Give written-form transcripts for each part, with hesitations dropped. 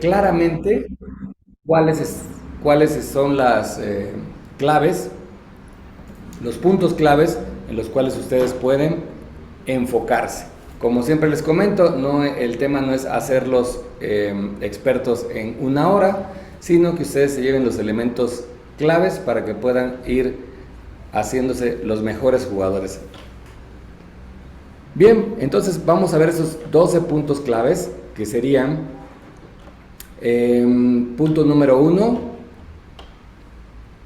claramente cuáles, cuáles son las claves, los puntos claves en los cuales ustedes pueden enfocarse. Como siempre les comento, no, el tema no es hacerlos expertos en una hora, sino que ustedes se lleven los elementos claves para que puedan ir haciéndose los mejores jugadores. Bien, entonces vamos a ver esos 12 puntos claves que serían punto número uno,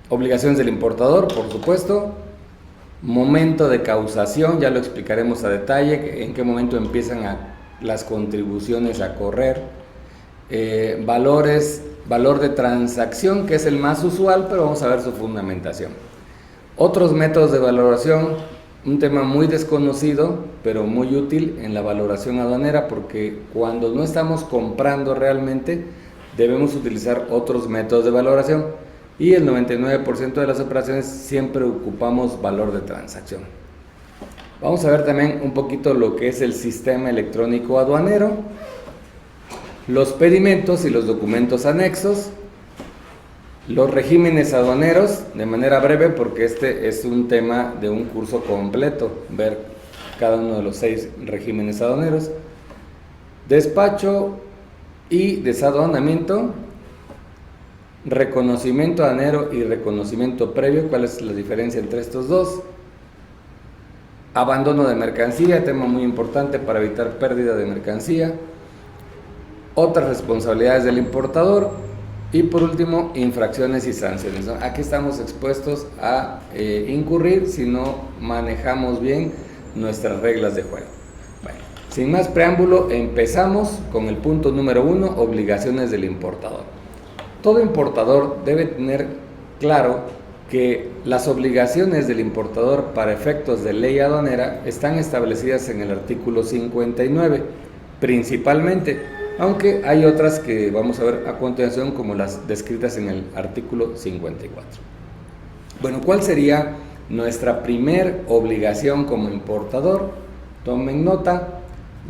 obligaciones del importador, por supuesto. Momento de causación, ya lo explicaremos a detalle, en qué momento empiezan las contribuciones a correr. Valor de transacción, que es el más usual, pero vamos a ver su fundamentación. Otros métodos de valoración, un tema muy desconocido, pero muy útil en la valoración aduanera, porque cuando no estamos comprando realmente, debemos utilizar otros métodos de valoración. Y el 99% de las operaciones siempre ocupamos valor de transacción. Vamos a ver también un poquito lo que es el sistema electrónico aduanero, los pedimentos y los documentos anexos, los regímenes aduaneros, de manera breve porque este es un tema de un curso completo, ver cada uno de los 6 regímenes aduaneros, despacho y desaduanamiento, reconocimiento aduanero y reconocimiento previo, cuál es la diferencia entre estos dos, abandono de mercancía, tema muy importante para evitar pérdida de mercancía, otras responsabilidades del importador y por último infracciones y sanciones, ¿no? Aquí estamos expuestos a incurrir si no manejamos bien nuestras reglas de juego. Bueno, sin más preámbulo, empezamos con el punto número 1, obligaciones del importador. Todo importador debe tener claro que las obligaciones del importador para efectos de ley aduanera están establecidas en el artículo 59, principalmente, aunque hay otras que vamos a ver a continuación como las descritas en el artículo 54. Bueno, ¿cuál sería nuestra primer obligación como importador? Tomen nota: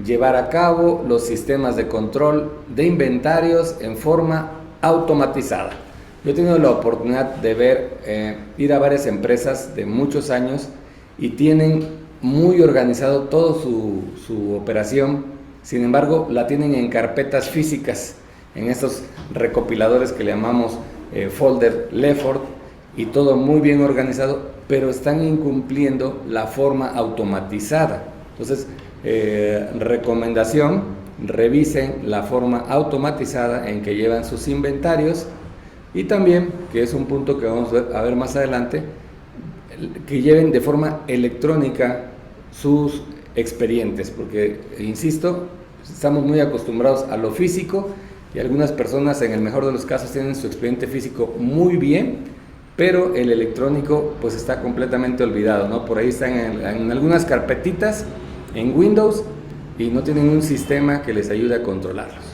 llevar a cabo los sistemas de control de inventarios en forma automatizada. Yo he tenido la oportunidad de ver, ir a varias empresas de muchos años y tienen muy organizado toda su operación. Sin embargo, la tienen en carpetas físicas, en estos recopiladores que le llamamos folder Lefort, y todo muy bien organizado, pero están incumpliendo la forma automatizada. Entonces, recomendación: revisen la forma automatizada en que llevan sus inventarios, y también, que es un punto que vamos a ver más adelante, que lleven de forma electrónica sus expedientes, porque, insisto, estamos muy acostumbrados a lo físico y algunas personas, en el mejor de los casos, tienen su expediente físico muy bien, pero el electrónico pues está completamente olvidado, ¿no? Por ahí están en algunas carpetitas en Windows y no tienen un sistema que les ayude a controlarlos.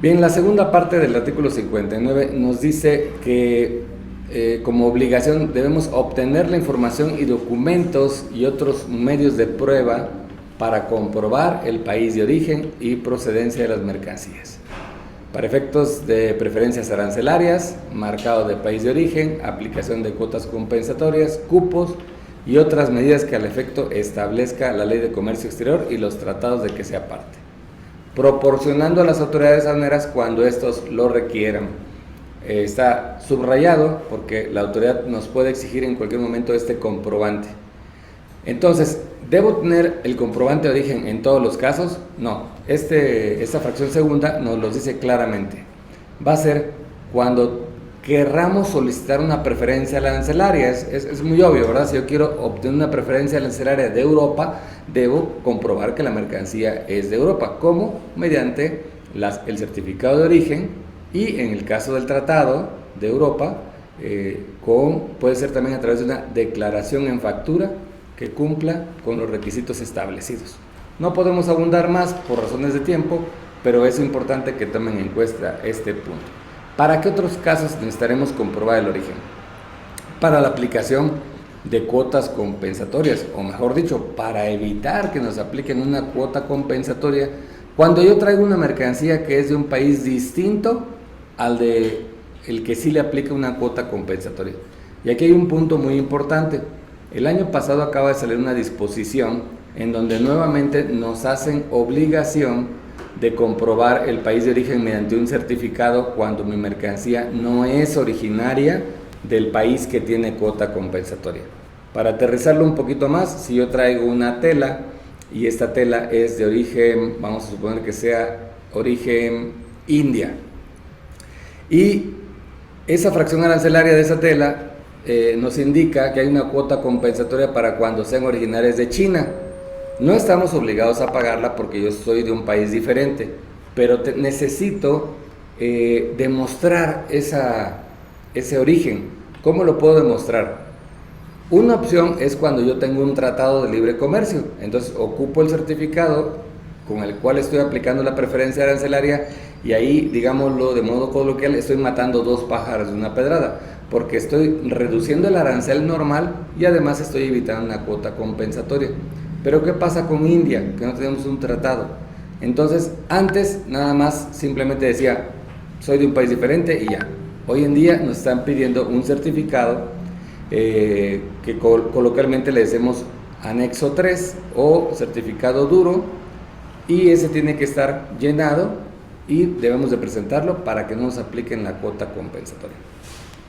Bien, la segunda parte del artículo 59 nos dice que como obligación debemos obtener la información y documentos y otros medios de prueba para comprobar el país de origen y procedencia de las mercancías. Para efectos de preferencias arancelarias, marcado de país de origen, aplicación de cuotas compensatorias, cupos y otras medidas que al efecto establezca la Ley de Comercio Exterior y los tratados de que sea parte, proporcionando a las autoridades aduaneras cuando estos lo requieran. Está subrayado porque la autoridad nos puede exigir en cualquier momento este comprobante. Entonces, ¿debo tener el comprobante de origen en todos los casos? No, esta fracción segunda nos lo dice claramente. Va a ser cuando querramos solicitar una preferencia arancelaria. Es muy obvio, ¿verdad? Si yo quiero obtener una preferencia arancelaria de Europa, debo comprobar que la mercancía es de Europa. ¿Cómo? Mediante el certificado de origen, y en el caso del tratado de Europa, puede ser también a través de una declaración en factura que cumpla con los requisitos establecidos. No podemos abundar más por razones de tiempo, pero es importante que tomen en cuenta este punto. ¿Para qué otros casos necesitaremos comprobar el origen? Para la aplicación de cuotas compensatorias, o mejor dicho, para evitar que nos apliquen una cuota compensatoria Cuando yo traigo una mercancía que es de un país distinto al de el que sí le aplica una cuota compensatoria. Y aquí hay un punto muy importante. El año pasado acaba de salir una disposición en donde nuevamente nos hacen obligación de comprobar el país de origen mediante un certificado cuando mi mercancía no es originaria del país que tiene cuota compensatoria. Para aterrizarlo un poquito más, si yo traigo una tela y esta tela es de origen, vamos a suponer que sea origen India, y esa fracción arancelaria de esa tela nos indica que hay una cuota compensatoria para cuando sean originarias de China. No estamos obligados a pagarla porque yo soy de un país diferente, pero necesito demostrar ese origen. ¿Cómo lo puedo demostrar? Una opción es cuando yo tengo un tratado de libre comercio, entonces ocupo el certificado con el cual estoy aplicando la preferencia arancelaria y ahí, digámoslo de modo coloquial, estoy matando dos pájaros de una pedrada, porque estoy reduciendo el arancel normal y además estoy evitando una cuota compensatoria. Pero ¿qué pasa con India? Que no tenemos un tratado. Entonces, antes nada más simplemente decía, soy de un país diferente y ya. Hoy en día nos están pidiendo un certificado que coloquialmente le decimos anexo 3 o certificado duro, y ese tiene que estar llenado y debemos de presentarlo para que no nos apliquen la cuota compensatoria.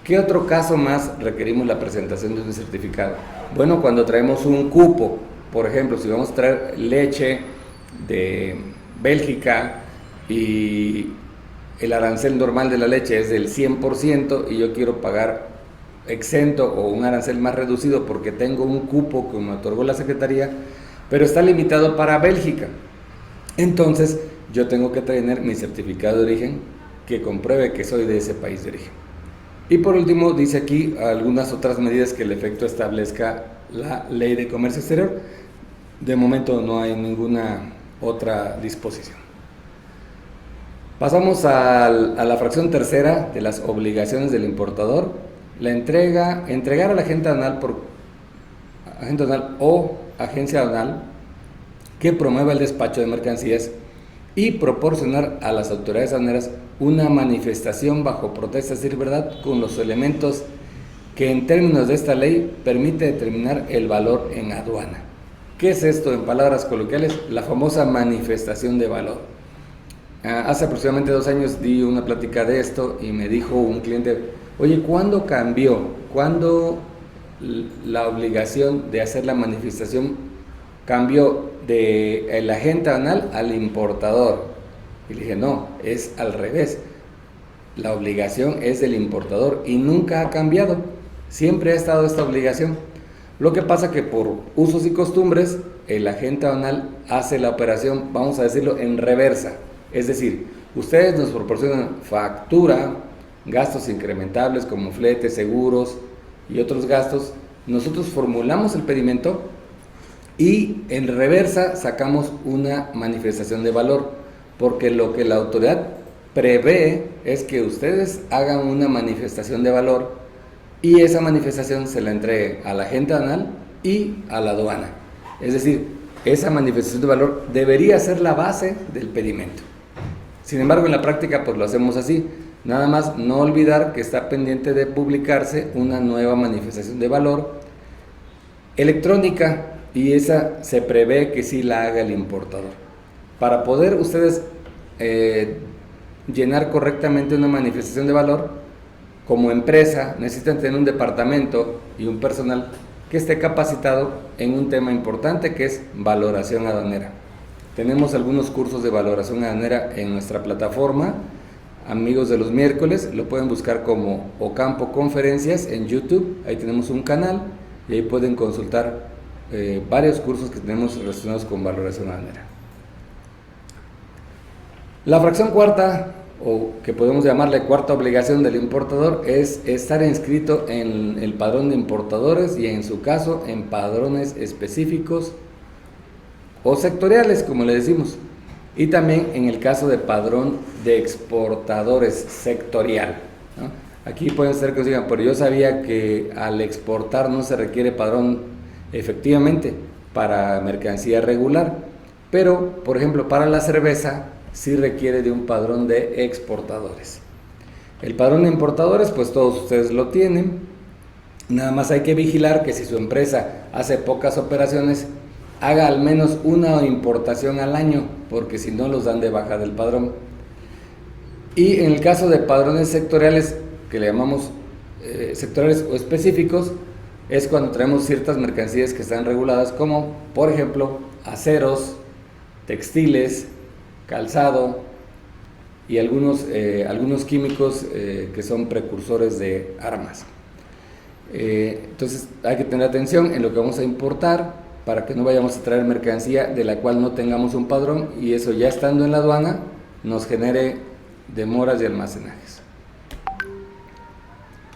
¿Qué otro caso más requerimos la presentación de un certificado? Bueno, cuando traemos un cupo, por ejemplo, si vamos a traer leche de Bélgica y el arancel normal de la leche es del 100% y yo quiero pagar exento o un arancel más reducido porque tengo un cupo que me otorgó la Secretaría, pero está limitado para Bélgica. Entonces yo tengo que tener mi certificado de origen que compruebe que soy de ese país de origen. Y por último dice aquí algunas otras medidas que el efecto establezca la Ley de Comercio Exterior. De momento no hay ninguna otra disposición. Pasamos a la fracción tercera de las obligaciones del importador. Entregar al agente aduanal o agencia aduanal que promueva el despacho de mercancías y proporcionar a las autoridades aduaneras una manifestación bajo protesta de decir verdad con los elementos que en términos de esta ley permite determinar el valor en aduana. ¿Qué es esto en palabras coloquiales? La famosa manifestación de valor. Hace aproximadamente 2 años di una plática de esto y me dijo un cliente, oye, ¿cuándo cambió? ¿Cuándo la obligación de hacer la manifestación cambió del agente aduanal al importador? Y le dije, no, es al revés. La obligación es del importador y nunca ha cambiado. Siempre ha estado esta obligación. Lo que pasa que por usos y costumbres, el agente aduanal hace la operación, vamos a decirlo, en reversa. Es decir, ustedes nos proporcionan factura, gastos incrementables como fletes, seguros y otros gastos. Nosotros formulamos el pedimento y en reversa sacamos una manifestación de valor, porque lo que la autoridad prevé es que ustedes hagan una manifestación de valor y esa manifestación se la entregue al agente aduanal y a la aduana. Es decir, esa manifestación de valor debería ser la base del pedimento. Sin embargo, en la práctica pues lo hacemos así. Nada más no olvidar que está pendiente de publicarse una nueva manifestación de valor electrónica, y esa se prevé que sí la haga el importador. Para poder ustedes llenar correctamente una manifestación de valor, como empresa necesitan tener un departamento y un personal que esté capacitado en un tema importante que es valoración aduanera. Tenemos algunos cursos de valoración aduanera en nuestra plataforma, Amigos de los Miércoles, lo pueden buscar como Ocampo Conferencias en YouTube, ahí tenemos un canal y ahí pueden consultar varios cursos que tenemos relacionados con valoración aduanera. La fracción cuarta, o que podemos llamarle cuarta obligación del importador, es estar inscrito en el padrón de importadores y en su caso en padrones específicos o sectoriales, como le decimos, y también en el caso de padrón de exportadores sectorial, ¿no? Aquí pueden ser que os digan, pero yo sabía que al exportar no se requiere padrón. Efectivamente, para mercancía regular, pero por ejemplo para la cerveza sí requiere de un padrón de exportadores. El padrón de importadores pues todos ustedes lo tienen, nada más hay que vigilar que si su empresa hace pocas operaciones, haga al menos una importación al año, porque si no los dan de baja del padrón. Y en el caso de padrones sectoriales, que le llamamos sectoriales o específicos, es cuando traemos ciertas mercancías que están reguladas, como por ejemplo aceros, textiles, calzado y algunos químicos que son precursores de armas. Entonces hay que tener atención en lo que vamos a importar para que no vayamos a traer mercancía de la cual no tengamos un padrón y eso ya estando en la aduana nos genere demoras de almacenajes.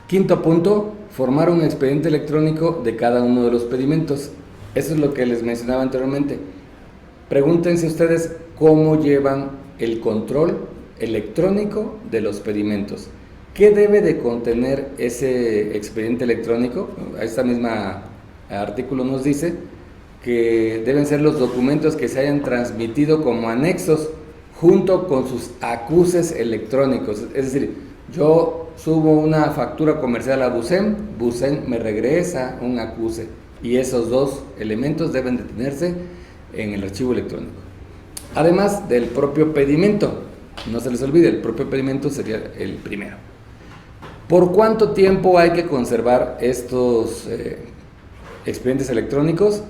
Quinto punto, formar un expediente electrónico de cada uno de los pedimentos. Eso es lo que les mencionaba anteriormente. Pregúntense ustedes cómo llevan el control electrónico de los pedimentos. ¿Qué debe de contener ese expediente electrónico? Esta misma artículo nos dice que deben ser los documentos que se hayan transmitido como anexos junto con sus acuses electrónicos. Es decir, yo subo una factura comercial a Bucem, Bucem me regresa un acuse y esos dos elementos deben de tenerse en el archivo electrónico. Además del propio pedimento, no se les olvide, el propio pedimento sería el primero. ¿Por cuánto tiempo hay que conservar estos expedientes electrónicos?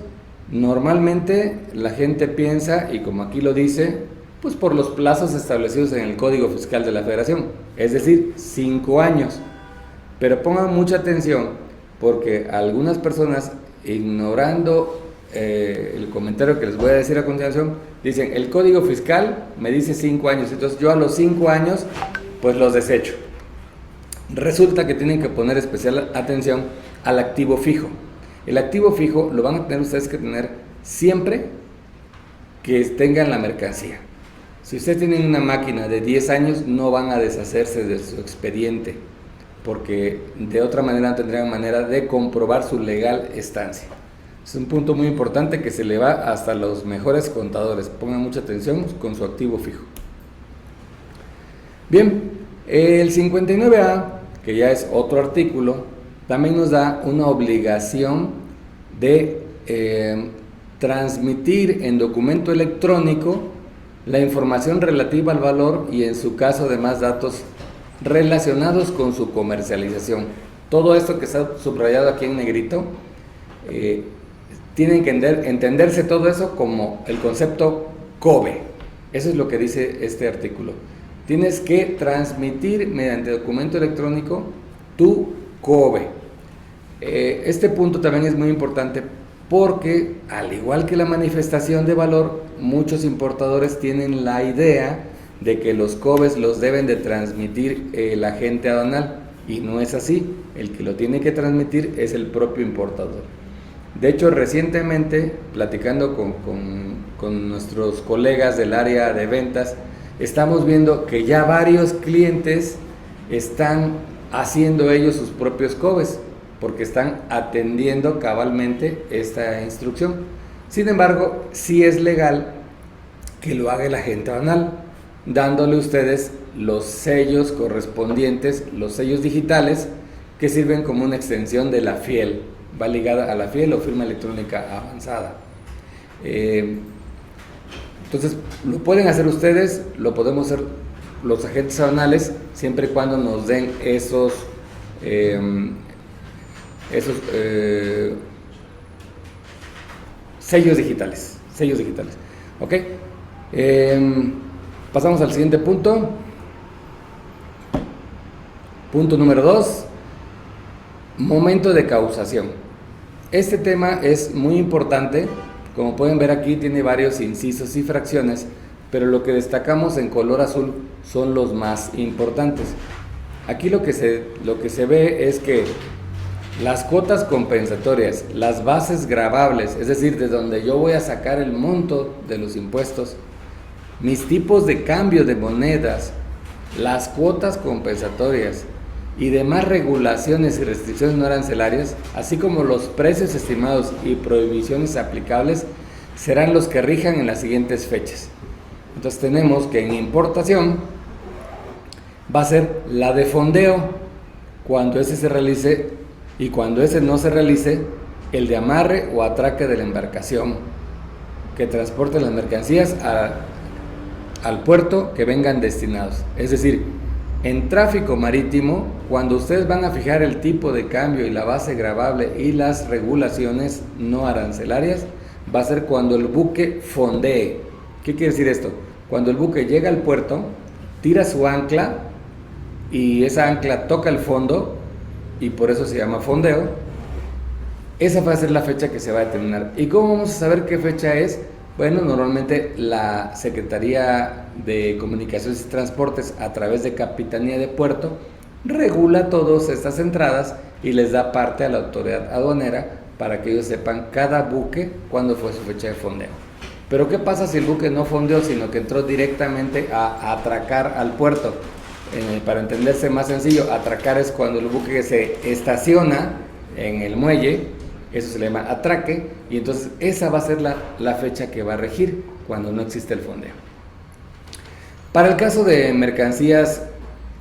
Normalmente la gente piensa, y como aquí lo dice, pues por los plazos establecidos en el Código Fiscal de la Federación, es decir, 5 años. Pero pongan mucha atención porque algunas personas, ignorando el comentario que les voy a decir a continuación, dicen, el Código Fiscal me dice 5 años, entonces yo a los 5 años pues los desecho. Resulta que tienen que poner especial atención al activo fijo. El activo fijo lo van a tener ustedes que tener siempre que tengan la mercancía. Si ustedes tienen una máquina de 10 años, no van a deshacerse de su expediente, porque de otra manera tendrían manera de comprobar su legal estancia. Es un punto muy importante que se le va hasta los mejores contadores. Pongan mucha atención con su activo fijo. Bien, el 59A, que ya es otro artículo, también nos da una obligación de transmitir en documento electrónico la información relativa al valor y en su caso demás datos relacionados con su comercialización. Todo esto que está subrayado aquí en negrito, tienen que entenderse todo eso como el concepto COBE. Eso es lo que dice este artículo. Tienes que transmitir mediante documento electrónico tu COBE. Este punto también es muy importante porque, al igual que la manifestación de valor, muchos importadores tienen la idea de que los COBEs los deben de transmitir el agente aduanal, y no es así. El que lo tiene que transmitir es el propio importador. De hecho, recientemente, platicando con nuestros colegas del área de ventas, estamos viendo que ya varios clientes están haciendo ellos sus propios COBEs, porque están atendiendo cabalmente esta instrucción. Sin embargo, sí es legal que lo haga el agente aduanal, dándole a ustedes los sellos correspondientes, los sellos digitales, que sirven como una extensión de la FIEL, va ligada a la FIEL o firma electrónica avanzada. Entonces, lo pueden hacer ustedes, lo podemos hacer los agentes aduanales, siempre y cuando nos den esos sellos digitales. ¿Ok? Pasamos al siguiente punto. Punto número 2. Momento de causación. Este tema es muy importante. Como pueden ver aquí, tiene varios incisos y fracciones, pero lo que destacamos en color azul son los más importantes. Aquí lo que se ve es que las cuotas compensatorias, las bases gravables, es decir, de donde yo voy a sacar el monto de los impuestos, mis tipos de cambio de monedas, las cuotas compensatorias y demás regulaciones y restricciones no arancelarias, así como los precios estimados y prohibiciones aplicables, serán los que rijan en las siguientes fechas. Entonces tenemos que en importación va a ser la de fondeo cuando ese se realice, y cuando ese no se realice, el de amarre o atraque de la embarcación que transporte las mercancías al puerto que vengan destinados. Es decir, en tráfico marítimo, cuando ustedes van a fijar el tipo de cambio y la base gravable y las regulaciones no arancelarias, va a ser cuando el buque fondee. ¿Qué quiere decir esto? Cuando el buque llega al puerto, tira su ancla y esa ancla toca el fondo, y por eso se llama fondeo. Esa va a ser la fecha que se va a determinar. ¿Y cómo vamos a saber qué fecha es? Bueno, normalmente la Secretaría de Comunicaciones y Transportes, a través de Capitanía de Puerto, regula todas estas entradas y les da parte a la autoridad aduanera para que ellos sepan cada buque cuándo fue su fecha de fondeo. Pero ¿qué pasa si el buque no fondeó, sino que entró directamente a atracar al puerto? Para entenderse más sencillo, atracar es cuando el buque se estaciona en el muelle, eso se le llama atraque, y entonces esa va a ser la fecha que va a regir cuando no existe el fondeo. Para el caso de mercancías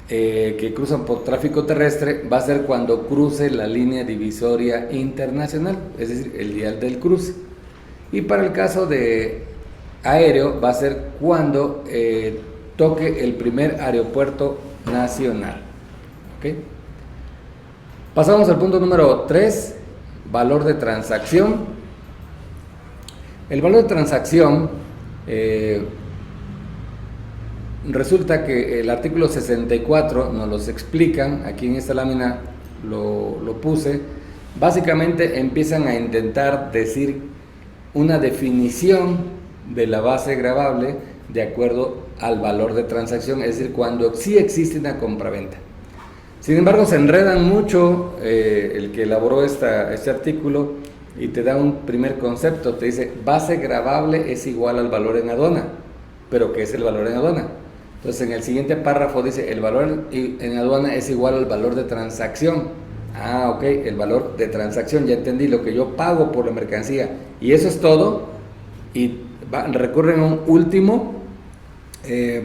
que cruzan por tráfico terrestre, va a ser cuando cruce la línea divisoria internacional, es decir, el día del cruce. Y para el caso de aéreo, va a ser cuando toque el primer aeropuerto nacional. ¿Okay? Pasamos al punto número 3, valor de transacción. El valor de transacción, resulta que el artículo 64 nos los explican, aquí en esta lámina lo puse. Básicamente empiezan a intentar decir una definición de la base gravable de acuerdo al valor de transacción, es decir, cuando sí existe una compraventa. Sin embargo, se enredan mucho el que elaboró este artículo, y te da un primer concepto, te dice base gravable es igual al valor en aduana. ¿Pero qué es el valor en aduana? Entonces en el siguiente párrafo dice el valor en aduana es igual al valor de transacción. Ah, ok, el valor de transacción, ya entendí, lo que yo pago por la mercancía, y eso es todo. Y recurren a un último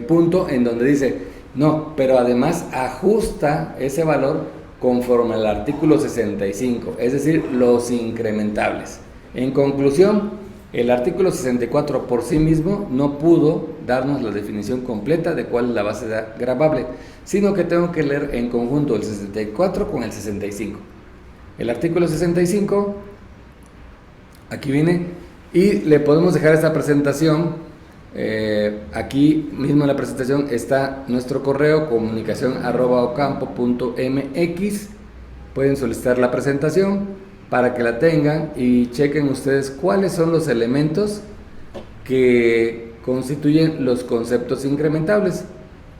punto en donde dice no, pero además ajusta ese valor conforme al artículo 65, es decir, los incrementables. En conclusión, el artículo 64 por sí mismo no pudo darnos la definición completa de cuál es la base gravable, sino que tengo que leer en conjunto el 64 con el 65. El artículo 65, aquí viene, y le podemos dejar esta presentación. Aquí mismo en la presentación está nuestro correo, comunicacion@ocampo.mx. Pueden solicitar la presentación para que la tengan y chequen ustedes cuáles son los elementos que constituyen los conceptos incrementables.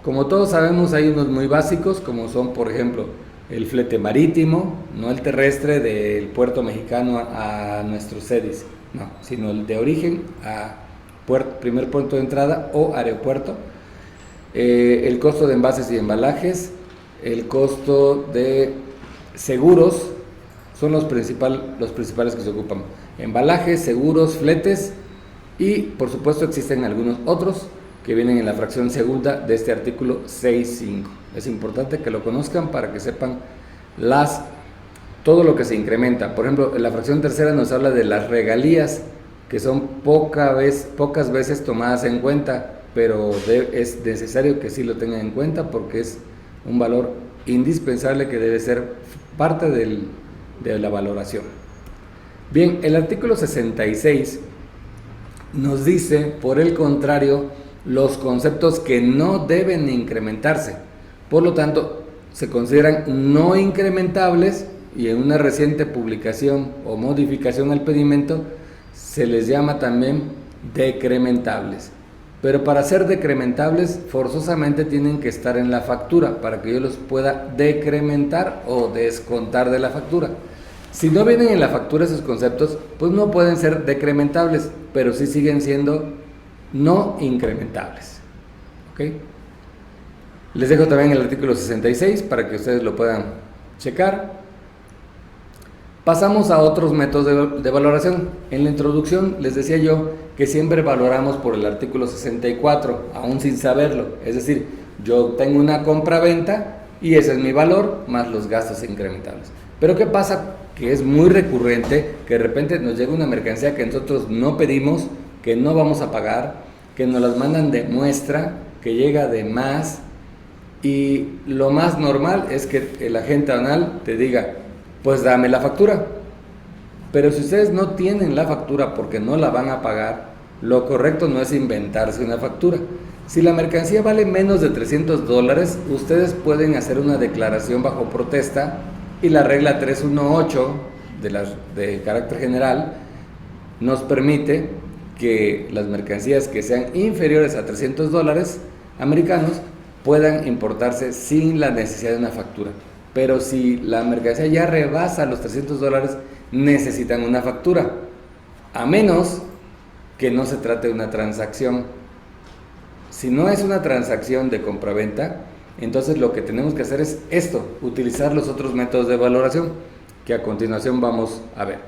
Como todos sabemos, hay unos muy básicos, como son, por ejemplo, el flete marítimo, no el terrestre del puerto mexicano a nuestros sedis, no, sino el de origen a primer puerto de entrada o aeropuerto, el costo de envases y embalajes, el costo de seguros, son los principales que se ocupan: embalajes, seguros, fletes, y por supuesto existen algunos otros que vienen en la fracción segunda de este artículo 6.5. Es importante que lo conozcan para que sepan todo lo que se incrementa. Por ejemplo, en la fracción tercera nos habla de las regalías, que son pocas veces tomadas en cuenta, pero es necesario que sí lo tengan en cuenta porque es un valor indispensable que debe ser parte de la valoración. Bien, el artículo 66 nos dice, por el contrario, los conceptos que no deben incrementarse. Por lo tanto, se consideran no incrementables, y en una reciente publicación o modificación al pedimento se les llama también decrementables. Pero para ser decrementables forzosamente tienen que estar en la factura para que yo los pueda decrementar o descontar de la factura. Si no vienen en la factura esos conceptos, pues no pueden ser decrementables, pero sí siguen siendo no incrementables. ¿Ok? Les dejo también el artículo 66 para que ustedes lo puedan checar. Pasamos a otros métodos de valoración. En la introducción les decía yo que siempre valoramos por el artículo 64, aún sin saberlo. Es decir, yo tengo una compra-venta y ese es mi valor más los gastos incrementables. Pero ¿qué pasa? Que es muy recurrente que de repente nos llega una mercancía que nosotros no pedimos, que no vamos a pagar, que nos las mandan de muestra, que llega de más, y lo más normal es que el agente aduanal te diga, pues dame la factura. Pero si ustedes no tienen la factura porque no la van a pagar, lo correcto no es inventarse una factura. Si la mercancía vale menos de $300, ustedes pueden hacer una declaración bajo protesta y la regla 318 de carácter general nos permite que las mercancías que sean inferiores a $300 americanos puedan importarse sin la necesidad de una factura. Pero si la mercancía ya rebasa los $300, necesitan una factura, a menos que no se trate de una transacción. Si no es una transacción de compraventa, entonces lo que tenemos que hacer es esto, utilizar los otros métodos de valoración que a continuación vamos a ver,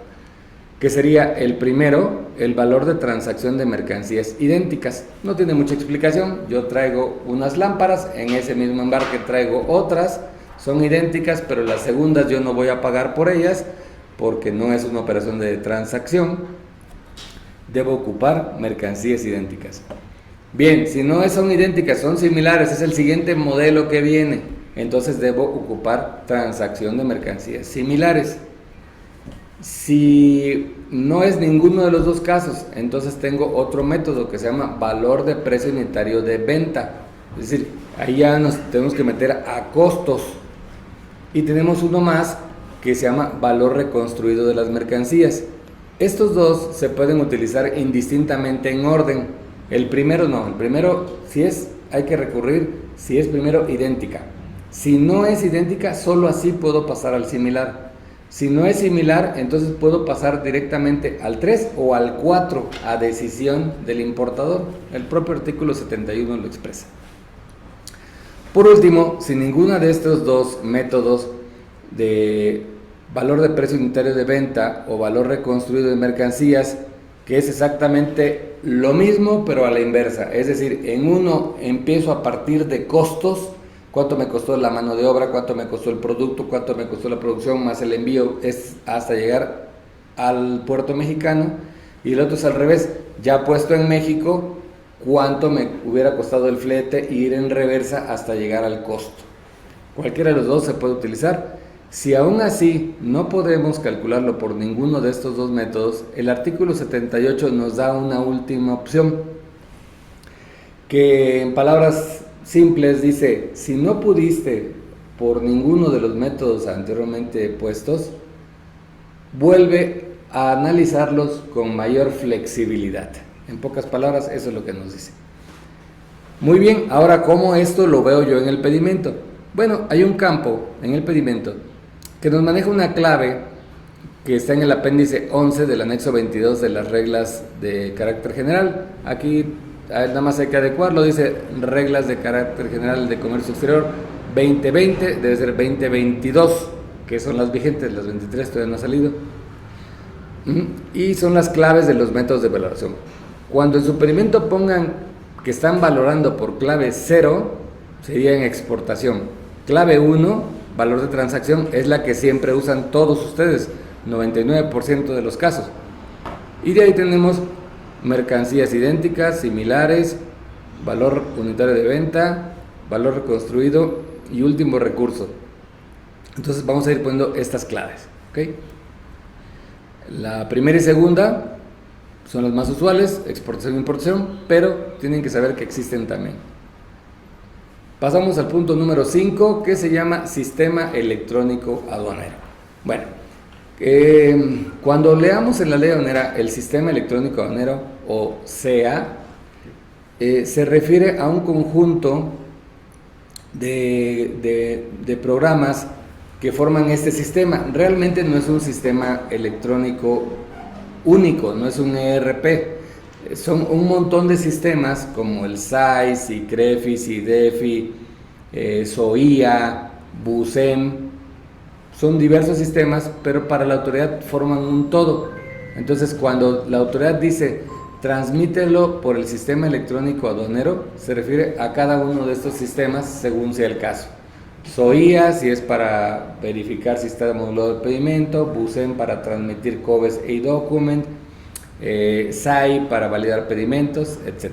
que sería el primero, el valor de transacción de mercancías idénticas. No tiene mucha explicación, yo traigo unas lámparas, en ese mismo embarque traigo otras, son idénticas, pero las segundas yo no voy a pagar por ellas porque no es una operación de transacción. Debo ocupar mercancías idénticas. Bien, si no son idénticas, son similares, es el siguiente modelo que viene, entonces debo ocupar transacción de mercancías similares. Si no es ninguno de los dos casos, entonces tengo otro método que se llama valor de precio unitario de venta. Es decir, ahí ya nos tenemos que meter a costos. Y tenemos uno más que se llama valor reconstruido de las mercancías. Estos dos se pueden utilizar indistintamente en orden. El primero no, el primero hay que recurrir si es primero idéntica. Si no es idéntica, solo así puedo pasar al similar. Si no es similar, entonces puedo pasar directamente al 3 o al 4 a decisión del importador. El propio artículo 71 lo expresa. Por último, si ninguno de estos dos métodos de valor de precio unitario de venta o valor reconstruido de mercancías, que es exactamente lo mismo pero a la inversa, es decir, en uno empiezo a partir de costos, cuánto me costó la mano de obra, cuánto me costó el producto, cuánto me costó la producción más el envío, es hasta llegar al puerto mexicano, y el otro es al revés, ya puesto en México, cuánto me hubiera costado el flete e ir en reversa hasta llegar al costo. Cualquiera de los dos se puede utilizar. Si aún así no podemos calcularlo por ninguno de estos dos métodos, el artículo 78 nos da una última opción, que en palabras simples dice, si no pudiste por ninguno de los métodos anteriormente puestos, vuelve a analizarlos con mayor flexibilidad. En pocas palabras, eso es lo que nos dice. Muy bien, ahora, ¿cómo esto lo veo yo en el pedimento? Bueno, hay un campo en el pedimento que nos maneja una clave que está en el apéndice 11 del anexo 22 de las reglas de carácter general. Aquí nada más hay que adecuarlo, dice reglas de carácter general de comercio exterior 2020, debe ser 2022, que son las vigentes, las 23 todavía no ha salido. Y son las claves de los métodos de valoración. Cuando en su pedimento pongan que están valorando por clave 0, sería en exportación. Clave 1, valor de transacción, es la que siempre usan todos ustedes, 99% de los casos. Y de ahí tenemos mercancías idénticas, similares, valor unitario de venta, valor reconstruido y último recurso. Entonces vamos a ir poniendo estas claves, ¿ok? La primera y segunda son las más usuales, exportación e importación, pero tienen que saber que existen también. Pasamos al punto número 5, que se llama Sistema Electrónico Aduanero. Bueno, cuando leamos en la ley aduanera el Sistema Electrónico Aduanero, o SEA, se refiere a un conjunto de programas que forman este sistema. Realmente no es un sistema electrónico único, no es un ERP. Son un montón de sistemas como el SAIS, ICREFI, SIDEFI, SOIA, BUSEM. Son diversos sistemas, pero para la autoridad forman un todo. Entonces, cuando la autoridad dice transmítelo por el sistema electrónico aduanero, se refiere a cada uno de estos sistemas según sea el caso. SOIA si es para verificar si está modulado el pedimento, BUSEM para transmitir COBES e document, SAI para validar pedimentos, etc.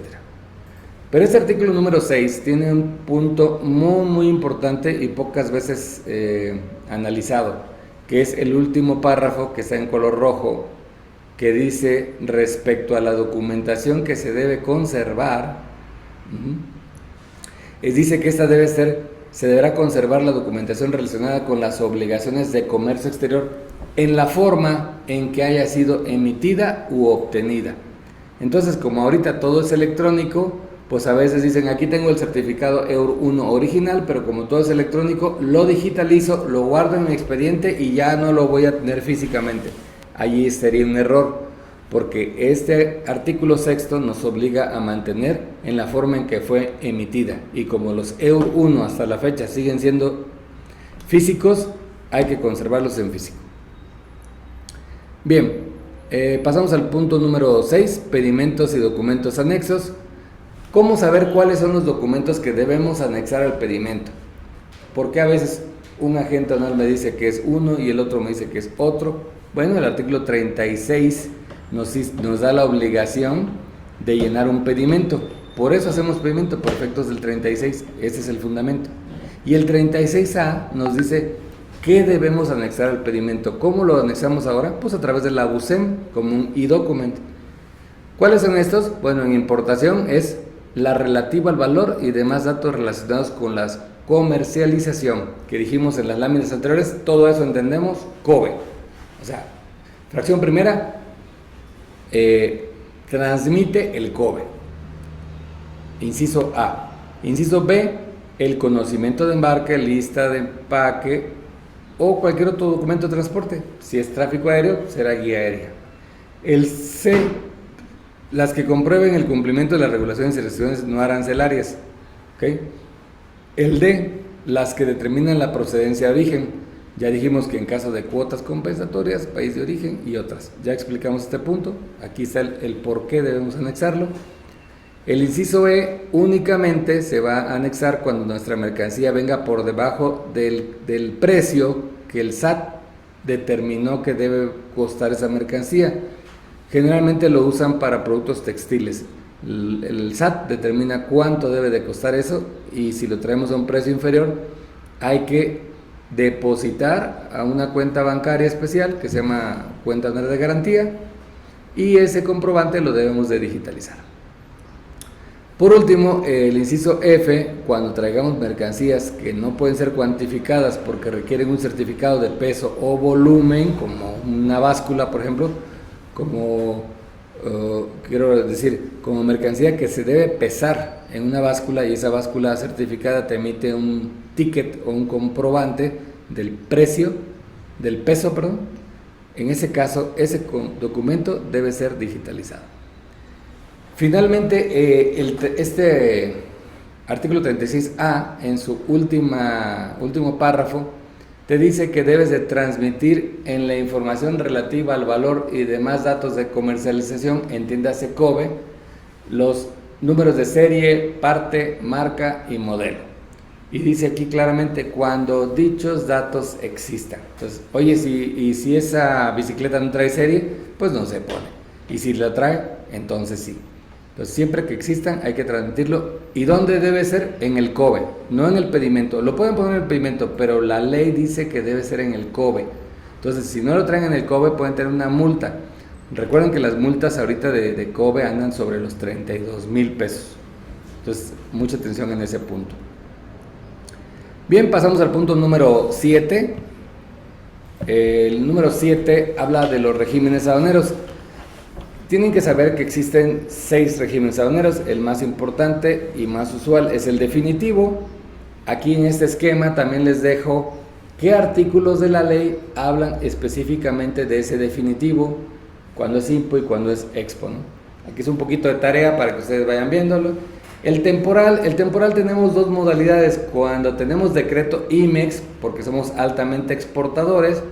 Pero este artículo número 6 tiene un punto muy importante y pocas veces analizado, que es el último párrafo que está en color rojo, que dice respecto a la documentación que se debe conservar. Dice que se deberá conservar la documentación relacionada con las obligaciones de comercio exterior en la forma en que haya sido emitida u obtenida. Entonces, como ahorita todo es electrónico, pues a veces dicen, aquí tengo el certificado EUR1 original, pero como todo es electrónico, lo digitalizo, lo guardo en mi expediente y ya no lo voy a tener físicamente. Allí sería un error, porque este artículo 6 nos obliga a mantener en la forma en que fue emitida, y como los EUR1 hasta la fecha siguen siendo físicos, hay que conservarlos en físico. Bien, pasamos al punto número 6, pedimentos y documentos anexos. ¿Cómo saber cuáles son los documentos que debemos anexar al pedimento? Porque a veces un agente aduanal me dice que es uno y el otro me dice que es otro. Bueno, el artículo 36 nos da la obligación de llenar un pedimento. Por eso hacemos pedimento, por efectos del 36. Ese es el fundamento. Y el 36A nos dice qué debemos anexar al pedimento. ¿Cómo lo anexamos ahora? Pues a través de la BUSEM, como un e-document. ¿Cuáles son estos? Bueno, en importación es la relativa al valor y demás datos relacionados con la comercialización, que dijimos en las láminas anteriores. Todo eso entendemos COBE. O sea, fracción primera, transmite el COBE. Inciso A. Inciso B, el conocimiento de embarque, lista de empaque o cualquier otro documento de transporte. Si es tráfico aéreo, será guía aérea. El C, las que comprueben el cumplimiento de las regulaciones y restricciones no arancelarias. ¿Okay? El D, las que determinan la procedencia de origen. Ya dijimos que en caso de cuotas compensatorias, país de origen y otras. Ya explicamos este punto. Aquí está el por qué debemos anexarlo. El inciso E únicamente se va a anexar cuando nuestra mercancía venga por debajo del precio que el SAT determinó que debe costar esa mercancía. Generalmente lo usan para productos textiles. El SAT determina cuánto debe de costar eso, y si lo traemos a un precio inferior, hay que depositar a una cuenta bancaria especial que se llama cuenta de garantía, y ese comprobante lo debemos de digitalizar. Por último, el inciso F, cuando traigamos mercancías que no pueden ser cuantificadas porque requieren un certificado de peso o volumen, como una báscula, por ejemplo, como mercancía que se debe pesar en una báscula, y esa báscula certificada te emite un ticket o un comprobante del peso, en ese caso ese documento debe ser digitalizado. Finalmente, este artículo 36A, en su último párrafo, te dice que debes de transmitir en la información relativa al valor y demás datos de comercialización, entiéndase COBE, los números de serie, parte, marca y modelo. Y dice aquí claramente cuando dichos datos existan. Entonces, oye, si esa bicicleta no trae serie, pues no se pone. Y si la trae, entonces sí. Entonces, siempre que existan hay que transmitirlo. ¿Y dónde debe ser? En el COBE, no en el pedimento. Lo pueden poner en el pedimento, pero la ley dice que debe ser en el COBE. Entonces, si no lo traen en el COBE, pueden tener una multa. Recuerden que las multas ahorita de COBE andan sobre los 32,000 pesos. Entonces, mucha atención en ese punto. Bien, pasamos al punto número 7. El número 7 habla de los regímenes aduaneros. Tienen que saber que existen 6 regímenes aduaneros. El más importante y más usual es el definitivo. Aquí en este esquema también les dejo qué artículos de la ley hablan específicamente de ese definitivo, cuando es impo y cuando es expo, ¿no? Aquí es un poquito de tarea para que ustedes vayan viéndolo. El temporal tenemos dos modalidades: cuando tenemos decreto IMEX, porque somos altamente exportadores,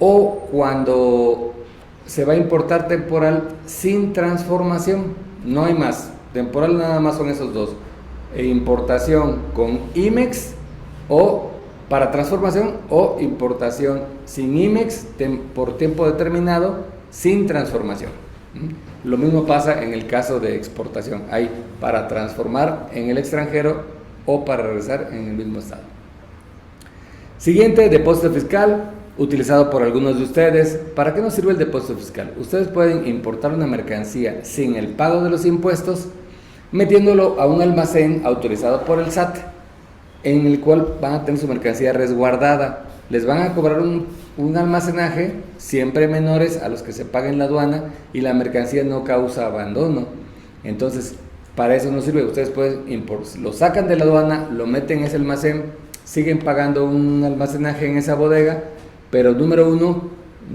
o cuando se va a importar temporal sin transformación, no hay más. Temporal nada más son esos dos. Importación con IMEX o para transformación, o importación sin IMEX por tiempo determinado sin transformación. Lo mismo pasa en el caso de exportación. Hay para transformar en el extranjero o para regresar en el mismo estado. Siguiente, depósito fiscal, utilizado por algunos de ustedes. ¿Para qué nos sirve el depósito fiscal? Ustedes pueden importar una mercancía sin el pago de los impuestos, metiéndolo a un almacén autorizado por el SAT, en el cual van a tener su mercancía resguardada. Les van a cobrar un almacenaje, siempre menores a los que se paguen la aduana, y la mercancía no causa abandono. Entonces, para eso nos sirve. Ustedes lo sacan de la aduana, lo meten en ese almacén, siguen pagando un almacenaje en esa bodega, pero número uno,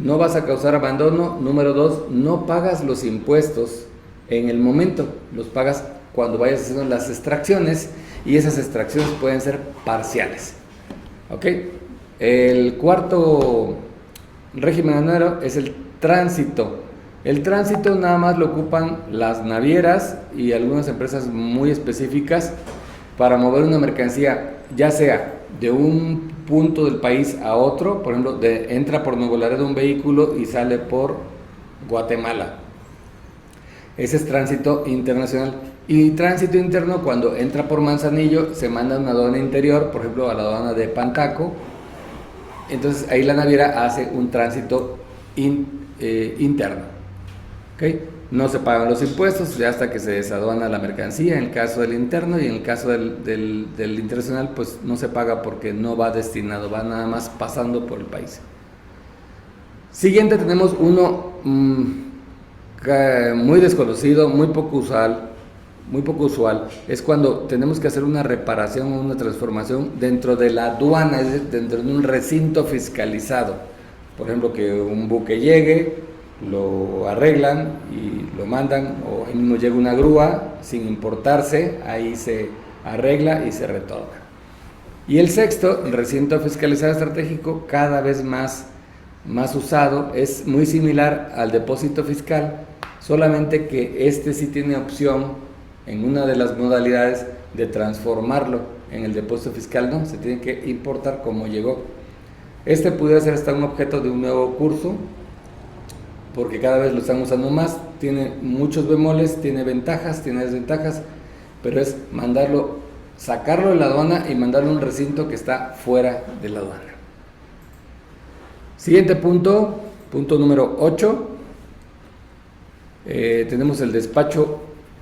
no vas a causar abandono. Número dos, no pagas los impuestos en el momento, los pagas cuando vayas haciendo las extracciones, y esas extracciones pueden ser parciales. ¿Ok? El cuarto régimen aduanero es el tránsito. El tránsito nada más lo ocupan las navieras y algunas empresas muy específicas para mover una mercancía, ya sea de un punto del país a otro. Por ejemplo, entra por Nuevo Laredo un vehículo y sale por Guatemala. Ese es tránsito internacional. Y tránsito interno, cuando entra por Manzanillo, se manda a una aduana interior, por ejemplo a la aduana de Pantaco. Entonces ahí la naviera hace un tránsito interno. ¿Okay? No se pagan los impuestos ya hasta que se desaduana la mercancía, en el caso del interno, y en el caso del internacional pues no se paga porque no va destinado, va nada más pasando por el país. Siguiente, tenemos uno muy desconocido, muy poco usual, es cuando tenemos que hacer una reparación o una transformación dentro de la aduana, es decir, dentro de un recinto fiscalizado. Por ejemplo, que un buque llegue, lo arreglan y lo mandan, o ahí mismo llega una grúa sin importarse, ahí se arregla y se retorna. Y el sexto, el recinto fiscalizado estratégico, cada vez más usado, es muy similar al depósito fiscal, solamente que este sí tiene opción en una de las modalidades de transformarlo. En el depósito fiscal no, se tiene que importar como llegó. Este pudiera ser hasta un objeto de un nuevo curso, porque cada vez lo están usando más, tiene muchos bemoles, tiene ventajas, tiene desventajas, pero es sacarlo de la aduana y mandarlo a un recinto que está fuera de la aduana. Siguiente punto número 8, tenemos el despacho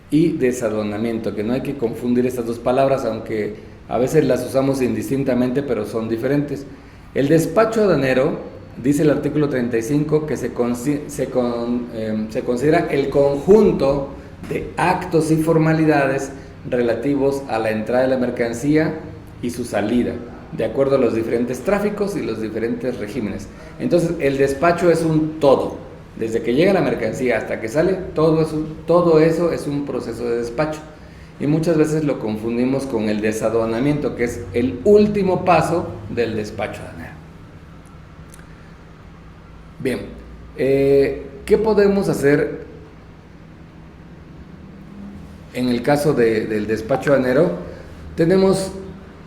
y desaduanamiento, que no hay que confundir estas dos palabras, aunque a veces las usamos indistintamente, pero son diferentes. El despacho aduanero, dice el artículo 35, que se considera el conjunto de actos y formalidades relativos a la entrada de la mercancía y su salida, de acuerdo a los diferentes tráficos y los diferentes regímenes. Entonces, el despacho es un todo. Desde que llega la mercancía hasta que sale, todo eso es un proceso de despacho. Y muchas veces lo confundimos con el desaduanamiento, que es el último paso del despacho aduanero. Bien, ¿qué podemos hacer en el caso del despacho aduanero? Tenemos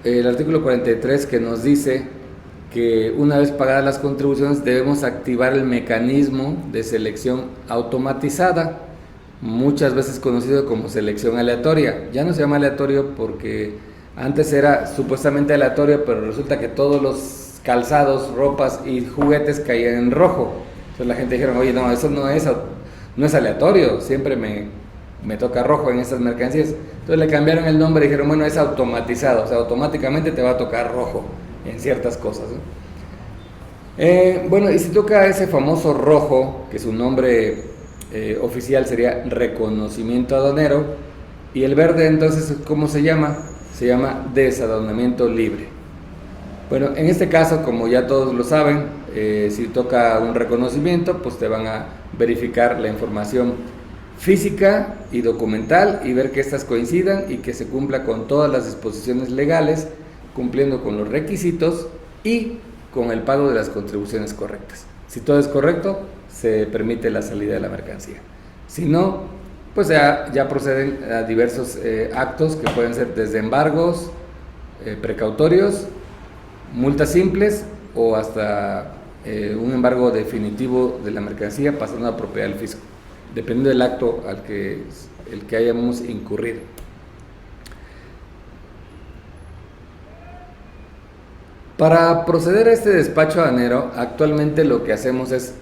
el artículo 43 que nos dice que una vez pagadas las contribuciones debemos activar el mecanismo de selección automatizada, muchas veces conocido como selección aleatoria. Ya no se llama aleatorio porque antes era supuestamente aleatorio, pero resulta que todos los calzados, ropas y juguetes caían en rojo. Entonces la gente dijeron, oye, no, eso no es aleatorio, siempre me toca rojo en estas mercancías. Entonces le cambiaron el nombre y dijeron, bueno, es automatizado, o sea, automáticamente te va a tocar rojo en ciertas cosas, ¿no? Bueno, y si toca ese famoso rojo, que su nombre oficial sería reconocimiento aduanero, y el verde, entonces, ¿cómo se llama? Se llama desaduanamiento libre. Bueno, en este caso, como ya todos lo saben, si toca un reconocimiento, pues te van a verificar la información física y documental y ver que estas coincidan y que se cumpla con todas las disposiciones legales, cumpliendo con los requisitos y con el pago de las contribuciones correctas. Si todo es correcto, se permite la salida de la mercancía. Si no, pues ya proceden a diversos actos que pueden ser desde embargos precautorios, multas simples o hasta un embargo definitivo de la mercancía pasando a propiedad del fisco, dependiendo del acto el que hayamos incurrido. Para proceder a este despacho aduanero, actualmente lo que hacemos es,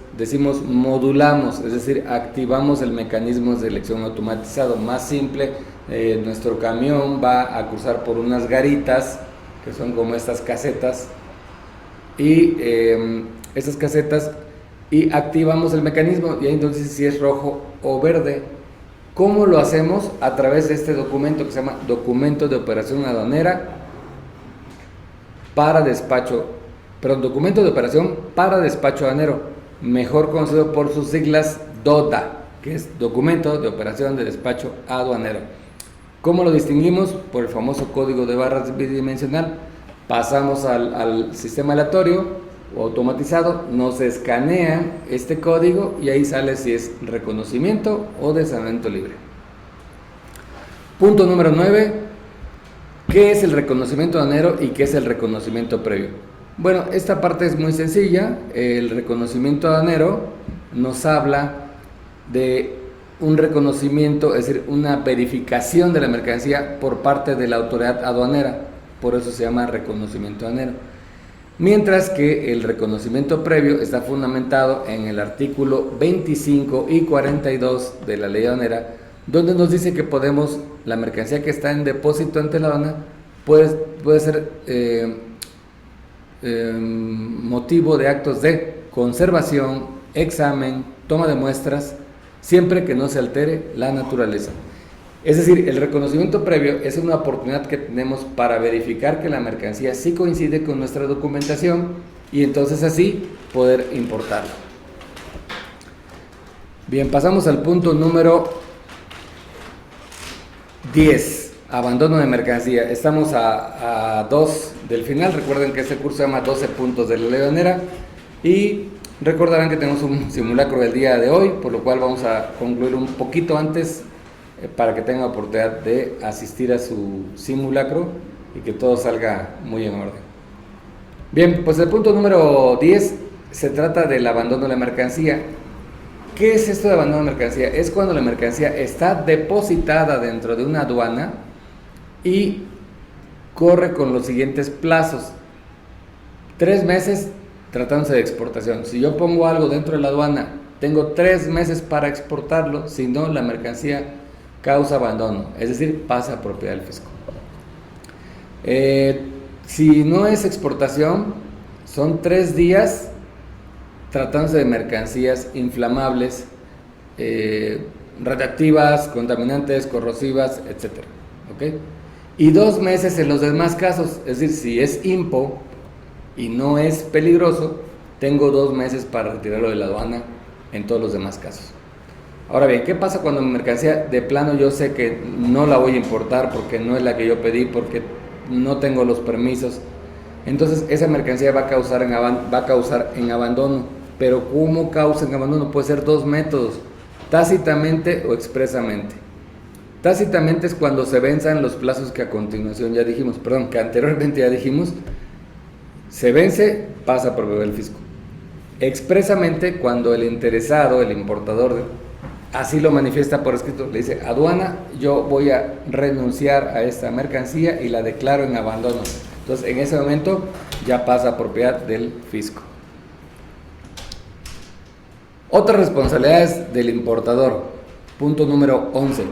modulamos, es decir, activamos el mecanismo de elección automatizado. Más simple, nuestro camión va a cruzar por unas garitas, que son como estas casetas, y activamos el mecanismo, y entonces si es rojo o verde. ¿Cómo lo hacemos? A través de este documento que se llama Documento de Operación Aduanera Documento de Operación para Despacho Aduanero, mejor conocido por sus siglas DODA, que es Documento de Operación de Despacho Aduanero. ¿Cómo lo distinguimos? Por el famoso código de barras bidimensional. Pasamos al sistema aleatorio o automatizado, nos escanea este código y ahí sale si es reconocimiento o desarrollo libre. Punto número 9. ¿Qué es el reconocimiento aduanero y qué es el reconocimiento previo? Bueno, esta parte es muy sencilla. El reconocimiento aduanero nos habla de un reconocimiento, es decir, una verificación de la mercancía por parte de la autoridad aduanera, por eso se llama reconocimiento aduanero. Mientras que el reconocimiento previo está fundamentado en el artículo 25 y 42 de la ley aduanera, donde nos dice que la mercancía que está en depósito ante la aduana puede ser motivo de actos de conservación, examen, toma de muestras, siempre que no se altere la naturaleza. Es decir, el reconocimiento previo es una oportunidad que tenemos para verificar que la mercancía sí coincide con nuestra documentación y entonces así poder importarla. Bien, pasamos al punto número 10, abandono de mercancía. Estamos a 2 del final. Recuerden que este curso se llama 12 puntos de la ley aduanera y recordarán que tenemos un simulacro del día de hoy, por lo cual vamos a concluir un poquito antes para que tengan oportunidad de asistir a su simulacro y que todo salga muy en orden. Bien, pues el punto número 10 se trata del abandono de la mercancía. ¿Qué es esto de abandono de mercancía? Es cuando la mercancía está depositada dentro de una aduana y corre con los siguientes plazos. 3 meses tratándose de exportación. Si yo pongo algo dentro de la aduana, tengo 3 meses para exportarlo, si no, la mercancía causa abandono, es decir, pasa a propiedad del fisco. Si no es exportación, son 3 días tratándose de mercancías inflamables, radiactivas, contaminantes, corrosivas, etc. ¿Okay? Y 2 meses en los demás casos, es decir, si es IMPO y no es peligroso, tengo 2 meses para retirarlo de la aduana en todos los demás casos. Ahora bien, ¿qué pasa cuando mi mercancía de plano yo sé que no la voy a importar porque no es la que yo pedí, porque no tengo los permisos? Entonces esa mercancía va a causar en abandono. Pero ¿cómo causa en abandono? Puede ser 2 métodos, tácitamente o expresamente. Tácitamente es cuando se venzan los plazos que que anteriormente ya dijimos, se vence, pasa por el fisco. Expresamente, cuando el interesado, el importador, así lo manifiesta por escrito, le dice: aduana, yo voy a renunciar a esta mercancía y la declaro en abandono. Entonces, en ese momento ya pasa a propiedad del fisco. Otras responsabilidades del importador. Punto número 11.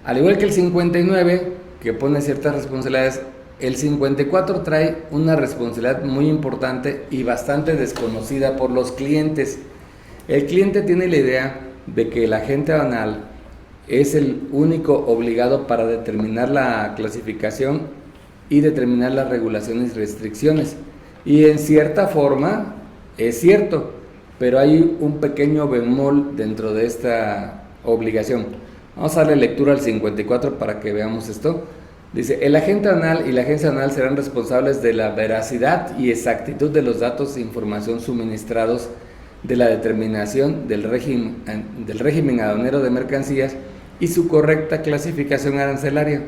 Al igual que el 59, que pone ciertas responsabilidades, el 54 trae una responsabilidad muy importante y bastante desconocida por los clientes. El cliente tiene la idea de que el agente aduanal es el único obligado para determinar la clasificación y determinar las regulaciones y restricciones. Y en cierta forma es cierto, pero hay un pequeño bemol dentro de esta obligación. Vamos a darle lectura al 54 para que veamos esto. Dice: el agente aduanal y la agencia aduanal serán responsables de la veracidad y exactitud de los datos e información suministrados de la determinación del régimen aduanero de mercancías y su correcta clasificación arancelaria,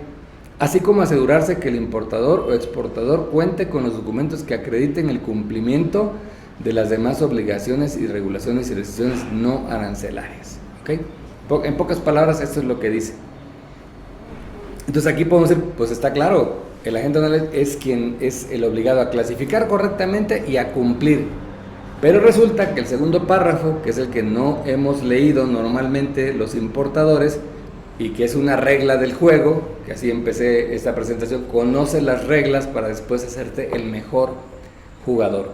así como asegurarse que el importador o exportador cuente con los documentos que acrediten el cumplimiento de las demás obligaciones y regulaciones y restricciones no arancelarias. ¿Okay? En pocas palabras, esto es lo que dice. Entonces aquí podemos decir, pues está claro, el agente aduanal es quien es el obligado a clasificar correctamente y a cumplir. Pero resulta que el segundo párrafo, que es el que no hemos leído normalmente los importadores, y que es una regla del juego, que así empecé esta presentación, conoce las reglas para después hacerte el mejor jugador.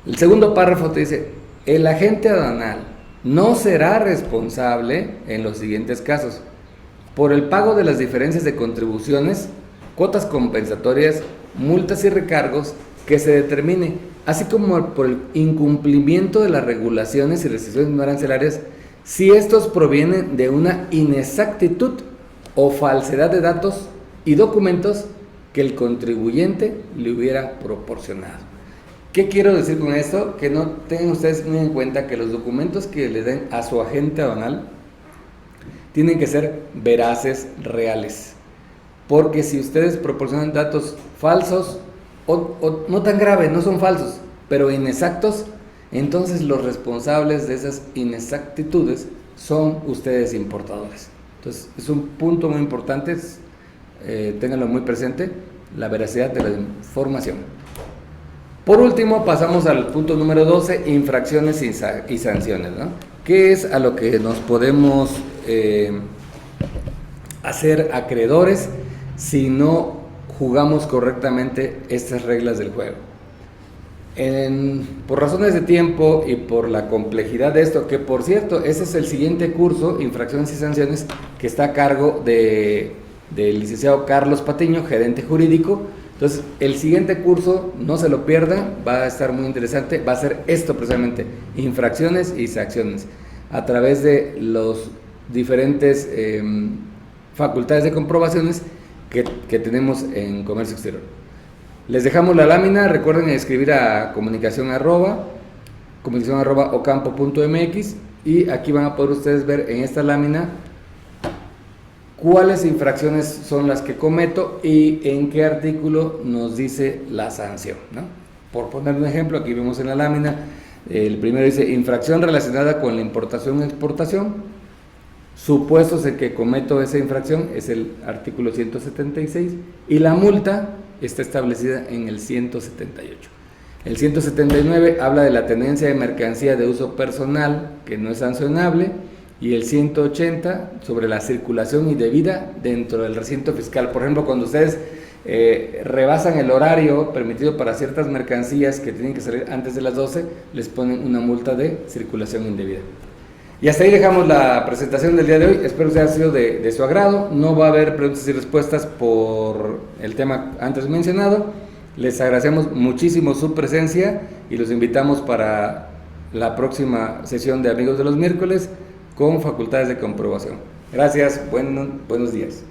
El segundo párrafo te dice, el agente aduanal no será responsable en los siguientes casos: por el pago de las diferencias de contribuciones, cuotas compensatorias, multas y recargos que se determine, así como por el incumplimiento de las regulaciones y restricciones no arancelarias, si estos provienen de una inexactitud o falsedad de datos y documentos que el contribuyente le hubiera proporcionado. ¿Qué quiero decir con esto? Que no tengan ustedes muy en cuenta que los documentos que le den a su agente aduanal tienen que ser veraces, reales. Porque si ustedes proporcionan datos falsos, o no tan graves, no son falsos, pero inexactos, entonces los responsables de esas inexactitudes son ustedes importadores. Entonces es un punto muy importante, ténganlo muy presente, la veracidad de la información. Por último, pasamos al punto número 12, infracciones y sanciones, ¿no? ¿Qué es a lo que nos podemos hacer acreedores si no jugamos correctamente estas reglas del juego? Por razones de tiempo y por la complejidad de esto, que por cierto, ese es el siguiente curso, infracciones y sanciones, que está a cargo del licenciado Carlos Patiño, gerente jurídico. Entonces, el siguiente curso, no se lo pierdan, va a estar muy interesante, va a ser esto precisamente, infracciones y sanciones, a través de los diferentes facultades de comprobaciones que tenemos en comercio exterior. Les dejamos la lámina, recuerden escribir a comunicación@ocampo.mx, y aquí van a poder ustedes ver en esta lámina cuáles infracciones son las que cometo y en qué artículo nos dice la sanción, ¿no? Por poner un ejemplo, aquí vemos en la lámina, el primero dice infracción relacionada con la importación y exportación, supuestos en que cometo esa infracción, es el artículo 176, y la multa está establecida en el 178. El 179 habla de la tenencia de mercancía de uso personal, que no es sancionable, y el 180 sobre la circulación indebida dentro del recinto fiscal. Por ejemplo, cuando ustedes rebasan el horario permitido para ciertas mercancías que tienen que salir antes de las 12, les ponen una multa de circulación indebida. Y hasta ahí dejamos la presentación del día de hoy. Espero que haya sido de su agrado. No va a haber preguntas y respuestas por el tema antes mencionado. Les agradecemos muchísimo su presencia y los invitamos para la próxima sesión de Amigos de los Miércoles con facultades de comprobación. Gracias, buenos días.